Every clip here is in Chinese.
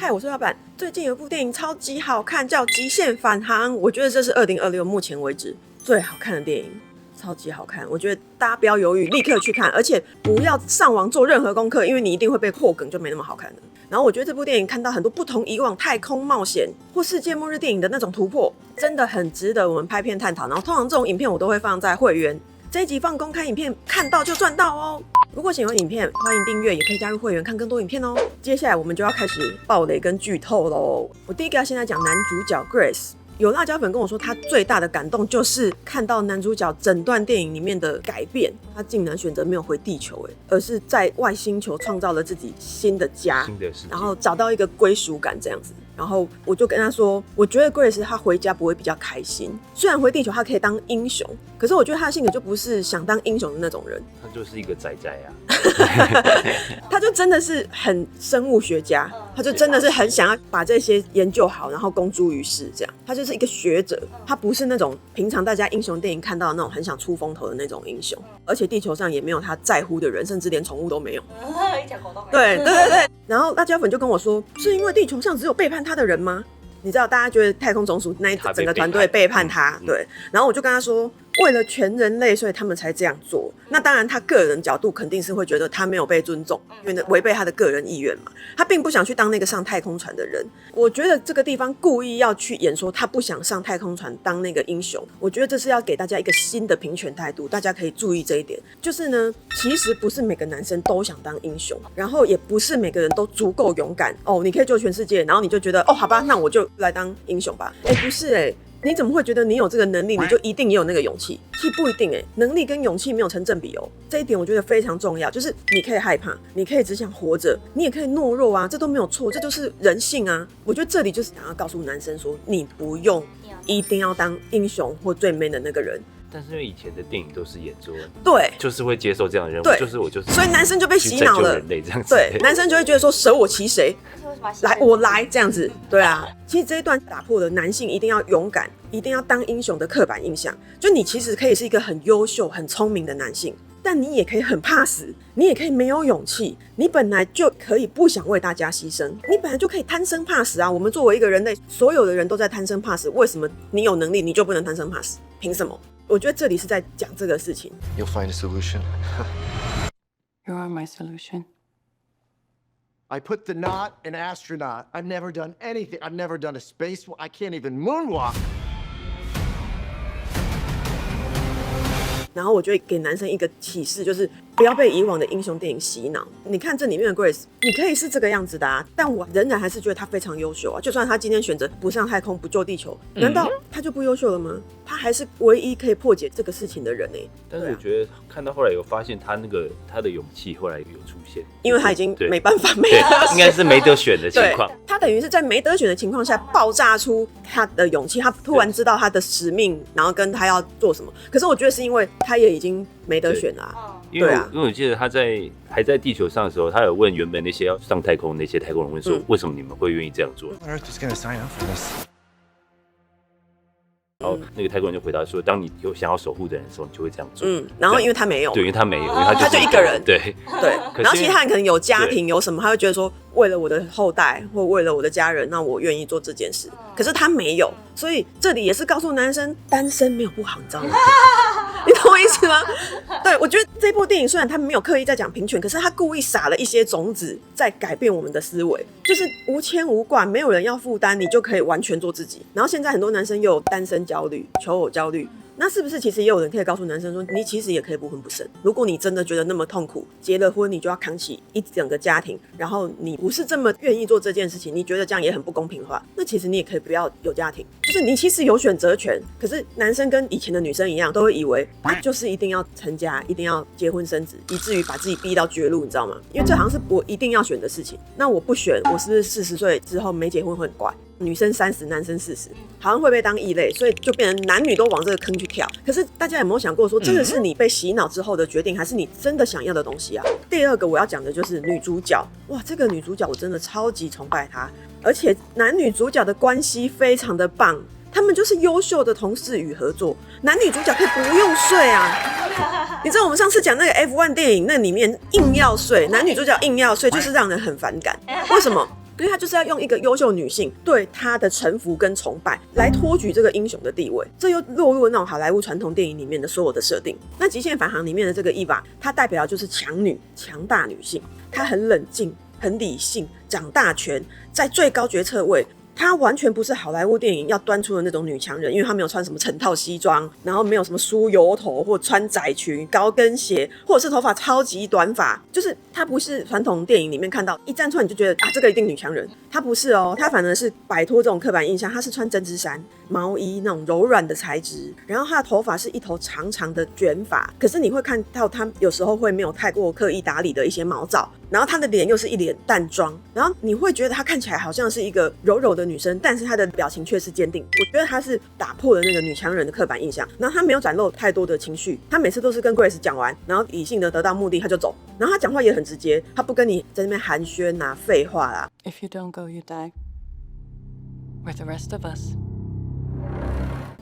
嗨，我是老闆。最近有一部電影超級好看，叫《極限返航》，我覺得這是2026目前為止最好看的電影，超級好看。我覺得大家不要猶豫，立刻去看，而且不要上網做任何功課，因為你一定會被破梗，就沒那麼好看的。然後我覺得這部電影看到很多不同以往太空冒險或世界末日電影的那種突破，真的很值得我們拍片探討。然後通常這種影片我都會放在會員，這一集放公開影片，看到就賺到哦。如果喜歡影片，歡迎訂閱，也可以加入會員看更多影片哦。接下來我們就要開始爆雷跟劇透嘍。我第一個要先來講男主角 Grace。有辣椒粉跟我說，他最大的感動就是看到男主角整段電影裡面的改變，他竟然選擇沒有回地球，而是在外星球創造了自己新的家，新的世界，然後找到一個歸屬感這樣子。然後我就跟他說，我覺得 Grace 他回家不會比較開心，雖然回地球他可以當英雄，可是我覺得他的性格就不是想當英雄的那種人，他就是一個宅宅啊。他就真的是很生物學家，他就真的是很想要把這些研究好，然後公諸於世這樣。他就是一個學者，他不是那種平常大家英雄電影看到的那種很想出風頭的那種英雄，而且地球上也沒有他在乎的人，甚至連寵物都沒有，一條狗都沒有。對。然後辣椒粉就跟我說，是因為地球上只有背叛他的人嗎？你知道大家覺得太空總署那整個團队背叛他，对。然後我就跟他說，為了全人類，所以他們才這樣做。那當然，他個人角度肯定是會覺得他沒有被尊重，因為違背他的個人意願嘛。他並不想去當那個上太空船的人。我覺得這個地方故意要去演說他不想上太空船當那個英雄。我覺得這是要給大家一個新的平權態度，大家可以注意這一點。就是呢，其實不是每個男生都想當英雄，然後也不是每個人都足夠勇敢哦。你可以救全世界，然後你就覺得哦，好吧，那我就來當英雄吧。不是你怎麼會覺得你有這個能力，你就一定也有那個勇氣？其實不一定能力跟勇氣沒有成正比哦。這一點我覺得非常重要，就是你可以害怕，你可以只想活着，你也可以懦弱啊，這都沒有錯，這就是人性啊。我覺得這裡就是想要告訴男生說，你不用一定要當英雄或最 man 的那個人。但是因為以前的電影都是演說，对，就是會接受這樣的任務，對，就是我就是，所以男生就被洗腦了，人類這樣子，對，男生就會覺得說捨我其誰，來我來這樣子，對啊。其實這一段打破了男性一定要勇敢，一定要當英雄的刻板印象。就你其實可以是一個很優秀、很聰明的男性，但你也可以很怕死，你也可以沒有勇氣，你本來就可以不想為大家犧牲，你本來就可以貪生怕死啊。我們作為一個人類，所有的人都在貪生怕死，為什麼你有能力你就不能貪生怕死？憑什麼？我覺得這裡是在講這個事情。You'll find a solution. You are my solution. I put the knot in astronaut. I've never done anything. I've never done a spacewalk. I can't even moonwalk. 然後我就会給男生一個啟示，就是不要被以往的英雄電影洗腦。你看這裡面的 Grace， 你可以是這個樣子的啊，但我仍然還是覺得他非常優秀啊。就算他今天選擇不上太空、不救地球，難道他就不優秀了嗎？他還是唯一可以破解這個事情的人欸。但是我覺得看到後來有發現他的勇氣後來有出現，因為他已經沒辦法，沒得選，應該是沒得選的情況。他等於是在沒得選的情況下爆炸出他的勇氣，他突然知道他的使命，然後跟他要做什麼。可是我覺得是因為他也已經沒得選了啊。因為我記得他還在地球上的時候，他有問原本那些要上太空的那些太空人，問說為什麼你們會願意這樣做？然後那個太空人就回答說，當你有想要守護的人的時候，你就會這樣做。然後因為他沒有，对，因為他沒有，因為他就一個人，對。然後其他人可能有家庭，有什麼，他會覺得說，為了我的後代或為了我的家人，那我願意做這件事。可是他沒有，所以這裡也是告訴男生，單身沒有不好，你知道嗎？你懂我意思嗎？對，我覺得這部電影雖然他沒有刻意在講平權，可是他故意撒了一些種子，在改變我們的思維，就是無牽無掛，沒有人要負擔，你就可以完全做自己。然後現在很多男生又有單身焦慮、求偶焦慮。那是不是其實也有人可以告訴男生說，你其實也可以不婚不生？如果你真的覺得那麼痛苦，結了婚你就要扛起一整個家庭，然後你不是這麼願意做這件事情，你覺得這樣也很不公平的話，那其實你也可以不要有家庭，就是你其實有選擇權。可是男生跟以前的女生一樣，都會以為他就是一定要成家，一定要結婚生子，以至於把自己逼到絕路，你知道嗎？因為這好像是我一定要選的事情。那我不選，我是不是40歲之後沒結婚會很怪？女生30，男生40，好像會被當異類，所以就變成男女都往這個坑去跳。可是大家有沒有想過說，這個是你被洗腦之後的決定，還是你真的想要的東西啊？第二個我要講的就是女主角，哇，這個女主角我真的超級崇拜她，而且男女主角的關係非常的棒，他們就是優秀的同事與合作，男女主角可以不用睡啊。你知道我们上次講那個 F1 電影，那裡面硬要睡，男女主角硬要睡，就是讓人很反感。為什麼？因為他就是要用一個優秀女性對他的臣服跟崇拜來托舉這個英雄的地位，這又落入了那種好萊塢傳統電影裡面的所有的設定。那《極限返航》裡面的這個 Eva， 她代表的就是強女、強大女性，她很冷靜、很理性，掌大權，在最高決策位。她完全不是好萊塢電影要端出的那種女強人，因為她沒有穿什麼成套西裝，然後沒有什麼梳油頭或穿窄裙、高跟鞋，或者是頭髮超級短髮，就是她不是傳統電影裡面看到一站出來你就覺得啊，這個一定女強人。她不是哦，她反而是擺脫這種刻板印象，她是穿針織衫毛衣那種柔軟的材質，然後她的頭髮是一頭長長的捲髮，可是你會看到她有時候會沒有太過刻意打理的一些毛躁，然後她的臉又是一臉淡妝，然後你會覺得她看起來好像是一個柔柔的女生，但是她的表情卻是堅定。我覺得她是打破了那個女強人的刻板印象，然後她沒有展露太多的情緒，她每次都是跟 Grace 講完，然後理性的得到目的，她就走。然後她講話也很直接，她不跟你在那邊寒暄啊、廢話啦。If you don't go, you die. With the rest of us.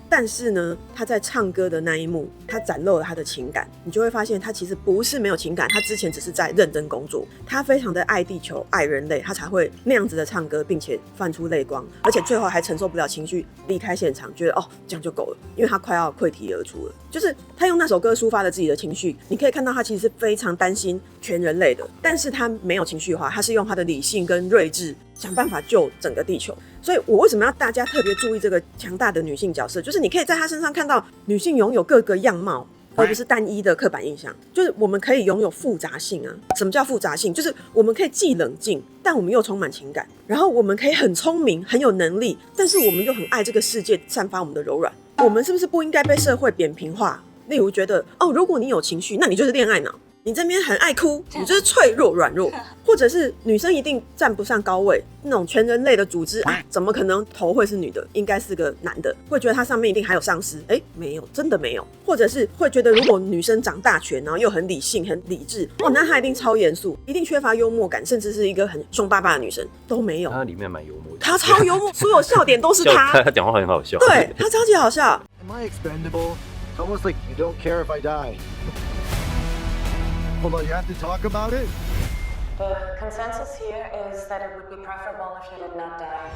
但是呢，他在唱歌的那一幕，他展露了他的情感，你就會發現他其實不是沒有情感，他之前只是在認真工作，他非常的愛地球、愛人類，他才會那樣子的唱歌，並且泛出淚光，而且最後還承受不了情緒離開現場，覺得哦這樣就夠了，因為他快要潰體而出了。就是他用那首歌抒發了自己的情緒，你可以看到他其實是非常擔心全人類的，但是他沒有情緒化，他是用他的理性跟睿智想辦法救整個地球。所以我為什麼要大家特別注意這個強大的女性角色，就是你可以在她身上看到女性擁有各個樣貌，而不是單一的刻板印象。就是我們可以擁有複雜性啊。什麼叫複雜性？就是我們可以既冷靜，但我們又充滿情感，然後我們可以很聰明很有能力，但是我們又很愛這個世界，散發我們的柔軟。我們是不是不應該被社會扁平化？例如觉得哦，如果你有情緒，那你就是戀愛腦，你這邊很愛哭，你就是脆弱軟弱，或者是女生一定站不上高位，那種全人類的組織啊，怎麼可能頭會是女的，應該是個男的，會覺得他上面一定還有上司，沒有，真的沒有。或者是會覺得如果女生掌大權，然後又很理性很理智，哦，那她一定超嚴肅，一定缺乏幽默感，甚至是一個很凶巴巴的女生，都沒有。她裡面蠻幽默的，她超幽默，所有笑點都是她。她講話很好笑，對，她超級好笑。 Am I expendable? It's almost like you don't care if I die. Hold on, you have to talk about it? The consensus here is that it would be preferable if you did not die.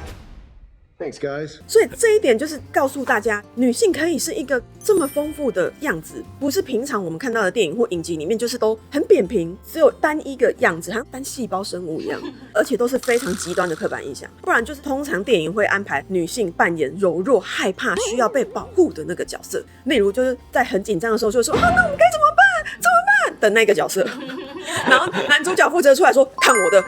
Thanks, guys. 所以这一點就是告訴大家，女性可以是一個這麼豐富的樣子，不是平常我們看到的電影或影集裡面就是都很扁平，只有單一個樣子，好像單細胞生物一樣，而且都是非常極端的刻板印象。不然就是通常電影會安排女性扮演柔弱、害怕、需要被保護的那個角色，例如就是在很緊張的時候就會說啊，那我們該怎麼辦？怎麼辦的那個角色，然後男主角負責出來說看我的。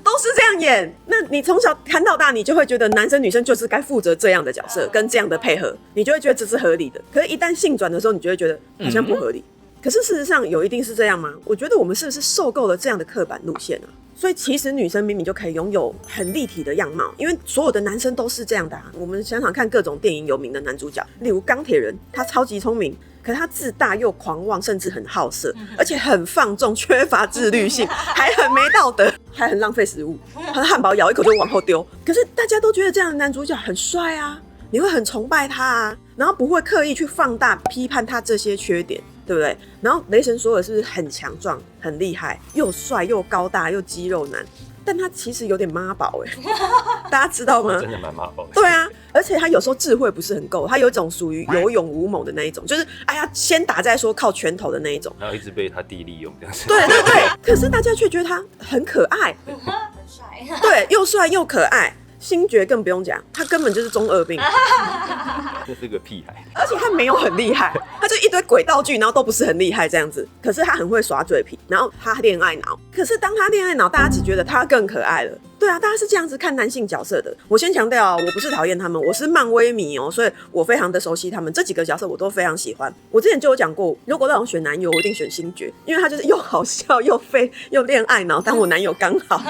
都是這樣演，那你從小看到大，你就會覺得男生女生就是該負責這樣的角色，跟這樣的配合，你就會覺得這是合理的。可是，一旦性轉的時候，你就會覺得好像不合理。可是事實上，有一定是這樣嗎？我覺得我們是不是受夠了這樣的刻板路線啊？所以其實女生明明就可以擁有很立體的樣貌，因為所有的男生都是這樣的啊。我們想想看，各種電影有名的男主角，例如鋼鐵人，他超級聰明。可是他自大又狂妄，甚至很好色，而且很放縱，缺乏自律性，還很沒道德，還很浪費食物。他的漢堡咬一口就往後丟。可是大家都覺得這樣的男主角很帥啊，你會很崇拜他啊，然後不會刻意去放大批判他這些缺點，對不對？然後雷神索爾是不是很強壯、很厲害，又帥又高大又肌肉男？但他其實有點媽寶大家知道嗎？真的蠻媽寶的。對啊，而且他有時候智慧不是很夠，他有一種屬於有勇無謀的那一種，就是哎呀先打再說，靠拳頭的那一種，然後一直被他弟利用這樣子。對对对，可是大家卻覺得他很可愛，很帥，對，又帥又可愛。星爵更不用講，他根本就是中二病，這是個屁孩，而且他沒有很厲害，他就一堆鬼道具，然後都不是很厲害這樣子。可是他很會耍嘴皮，然後他戀愛腦。可是當他戀愛腦，大家只覺得他更可愛了。對啊，大家是這樣子看男性角色的。我先強調啊，我不是討厭他們，我是漫威迷哦，所以我非常的熟悉他們這幾個角色，我都非常喜歡。我之前就有講過，如果讓我選男友，我一定選星爵，因為他就是又好笑又廢又戀愛腦，當我男友剛好。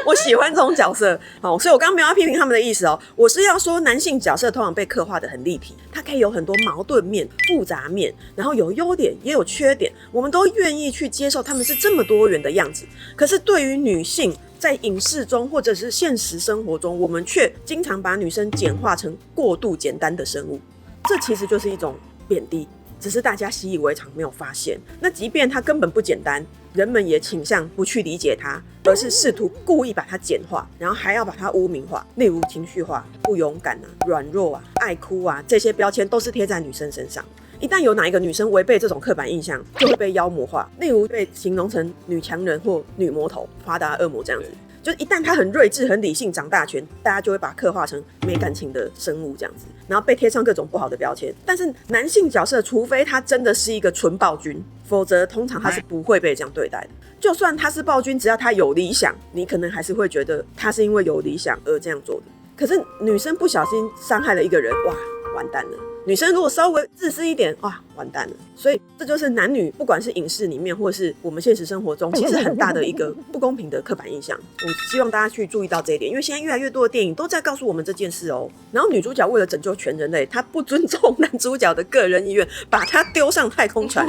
我喜歡這種角色，好，所以我剛剛沒有要批評他們的意思哦，我是要說男性角色通常被刻畫得很立體，他可以有很多矛盾面、複雜面，然後有優點也有缺點，我們都願意去接受他們是這麼多元的樣子。可是對於女性，在影視中或者是現實生活中，我們卻經常把女生簡化成過度簡單的生物，這其實就是一種貶低，只是大家習以為常沒有發現。那即便它根本不簡單，人們也傾向不去理解它，而是試圖故意把它簡化，然後還要把它污名化，例如情緒化、不勇敢啊、軟弱啊、愛哭啊，這些標籤都是貼在女生身上。一旦有哪一個女生違背這種刻板印象，就會被妖魔化，例如被形容成女強人或女魔頭、發達惡魔這樣子。就一旦她很睿智、很理性、掌大權，大家就會把刻畫成沒感情的生物這樣子，然後被貼上各種不好的標籤。但是男性角色，除非他真的是一個純暴君，否則通常他是不會被這樣對待的。就算他是暴君，只要他有理想，你可能還是會覺得他是因為有理想而這樣做的。可是女生不小心傷害了一個人，哇，完蛋了。女生如果稍微自私一點，哇，完蛋了。所以這就是男女，不管是影視裡面，或是我們現實生活中，其實很大的一個不公平的刻板印象。我希望大家去注意到這一點，因為現在越來越多的電影都在告訴我們這件事哦。然後女主角為了拯救全人類，她不尊重男主角的個人意願，把他丟上太空船。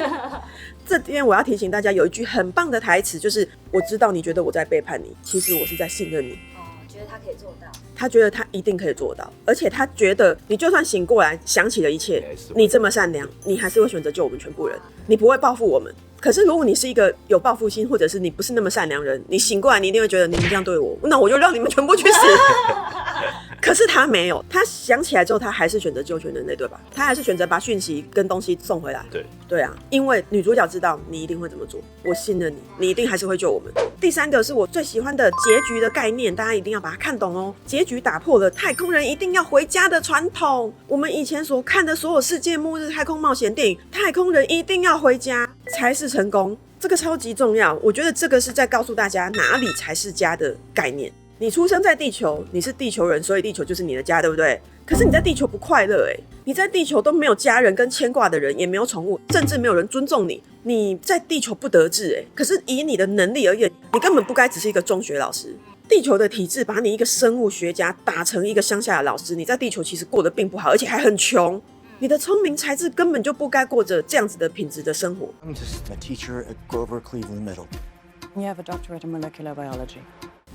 這邊我要提醒大家，有一句很棒的台詞，就是我知道你覺得我在背叛你，其實我是在信任你。觉得他可以做到，他覺得他一定可以做到，而且他覺得你就算醒過來想起了一切，你這麼善良，你還是會選擇救我們全部人，你不會報復我們。可是如果你是一個有報復心，或者是你不是那麼善良人，你醒過來你一定會覺得你們這樣對我，那我就讓你們全部去死。可是他沒有，他想起來之後，他還是選擇救全人類，對吧？他還是選擇把訊息跟東西送回來。對啊，因為女主角知道你一定會這麼做，我信任你，你一定還是会救我们。第三個是我最喜歡的結局的概念，大家一定要把它看懂哦。結局打破了太空人一定要回家的傳統。我們以前所看的所有世界末日太空冒險電影，太空人一定要回家才是成功，這個超級重要。我覺得這個是在告訴大家哪裡才是家的概念。你出生在地球，你是地球人，所以地球就是你的家，對不对？可是你在地球不快樂欸，你在地球都沒有家人跟牽掛的人，也沒有寵物，甚至沒有人尊重你，你在地球不得志欸。可是以你的能力而言，你根本不該只是一個中學老師。地球的體制把你一個生物學家打成一個鄉下的老師，你在地球其實過得並不好，而且還很窮。你的聰明才智根本就不該過着這樣子的品質的生活。I'm just a teacher at Grover Cleveland Middle. You have a doctorate in molecular biology.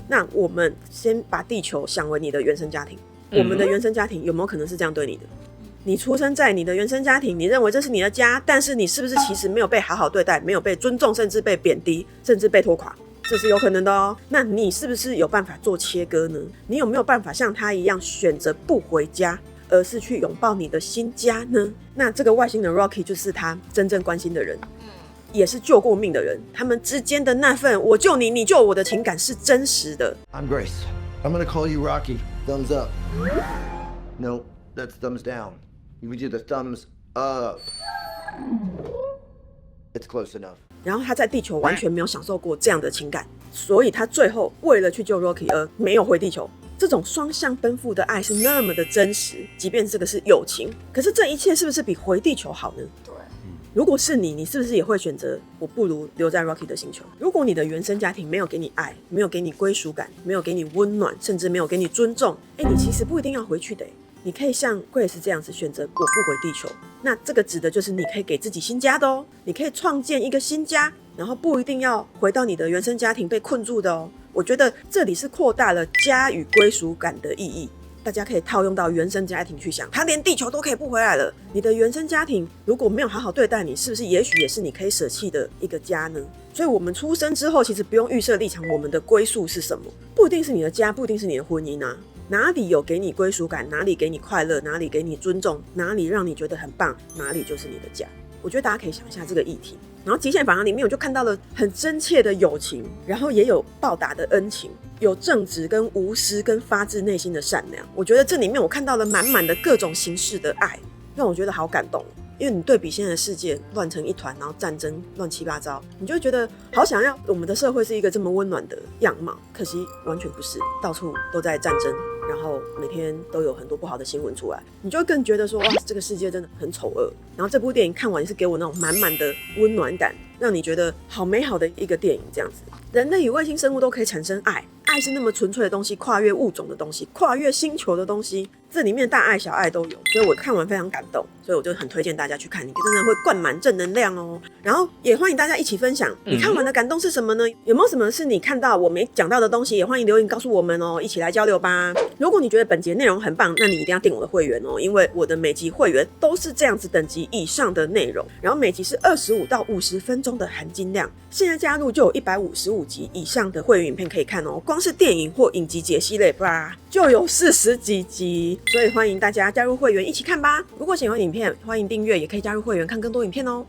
那我們先把地球想為你的原生家庭，我們的原生家庭有沒有可能是這樣對你的？你出生在你的原生家庭，你認為這是你的家，但是你是不是其實沒有被好好對待，沒有被尊重，甚至被貶低，甚至被拖垮？這是有可能的哦。那你是不是有辦法做切割呢？你有沒有辦法像他一樣選擇不回家，而是去擁抱你的新家呢？那這個外星人 Rocky 就是他真正關心的人，也是救過命的人，他們之間的那份我救你，你救我的情感是真實的。I'm Grace. I'm gonna call you Rocky. Thumbs up. No, that's thumbs down. You would do the thumbs up. It's close enough. 然後他在地球完全沒有享受過這樣的情感，所以他最後為了去救 Rocky 而沒有回地球。這種雙向奔赴的愛是那麼的真實，即便這個是友情，可是這一切是不是比回地球好呢？對。如果是你是不是也會選擇我不如留在 Rocky 的星球？如果你的原生家庭沒有給你愛，沒有給你歸屬感，沒有給你溫暖，甚至沒有給你尊重，你其實不一定要回去的。你可以像 Grace 這樣子選擇我不回地球，那這個指的就是你可以給自己新家的哦，你可以創建一個新家，然後不一定要回到你的原生家庭被困住的哦。我覺得這裡是擴大了家與歸屬感的意義。大家可以套用到原生家庭去想，他連地球都可以不回來了，你的原生家庭如果沒有好好對待你，是不是也許也是你可以捨棄的一個家呢？所以我們出生之後其實不用預設立場，我們的歸宿是什麼？不一定是你的家，不一定是你的婚姻啊，哪裡有給你歸屬感，哪裡給你快樂，哪裡給你尊重，哪裡讓你覺得很棒，哪裡就是你的家。我覺得大家可以想一下這個議題。然後極限返航裡面我就看到了很真切的友情，然後也有報答的恩情，有正直跟無私跟發自內心的善良。我覺得這裡面我看到了滿滿的各種形式的愛，讓我覺得好感動。因為你對比現在的世界亂成一團，然後戰爭亂七八糟，你就會覺得好想要我們的社會是一個這麼溫暖的樣貌，可惜完全不是，到處都在戰爭，然後每天都有很多不好的新聞出來，你就會更覺得說哇，這個世界真的很醜惡。然後這部電影看完是給我那種滿滿的溫暖感，讓你覺得好美好的一個電影這樣子。人類與外星生物都可以產生愛，愛是那麼純粹的東西，跨越物種的東西，跨越星球的東西，這裡面大愛小愛都有，所以我看完非常感動，所以我就很推薦大家去看，你真的會灌滿正能量哦。然後也歡迎大家一起分享你看完的感动是什麼呢？有沒有什麼是你看到我沒講到的東西？也歡迎留言告訴我們哦，一起來交流吧。如果你覺得本集內容很棒，那你一定要訂我的會員哦，因為我的每集會員都是這樣子等級以上的內容，然後每集是25到50分鐘的含金量，現在加入就有155集以上的會員影片可以看哦，光是電影或影集解析類吧就有40幾集，所以歡迎大家加入会員一起看吧。如果喜歡影片，歡迎訂閱，也可以加入會員看更多影片哦。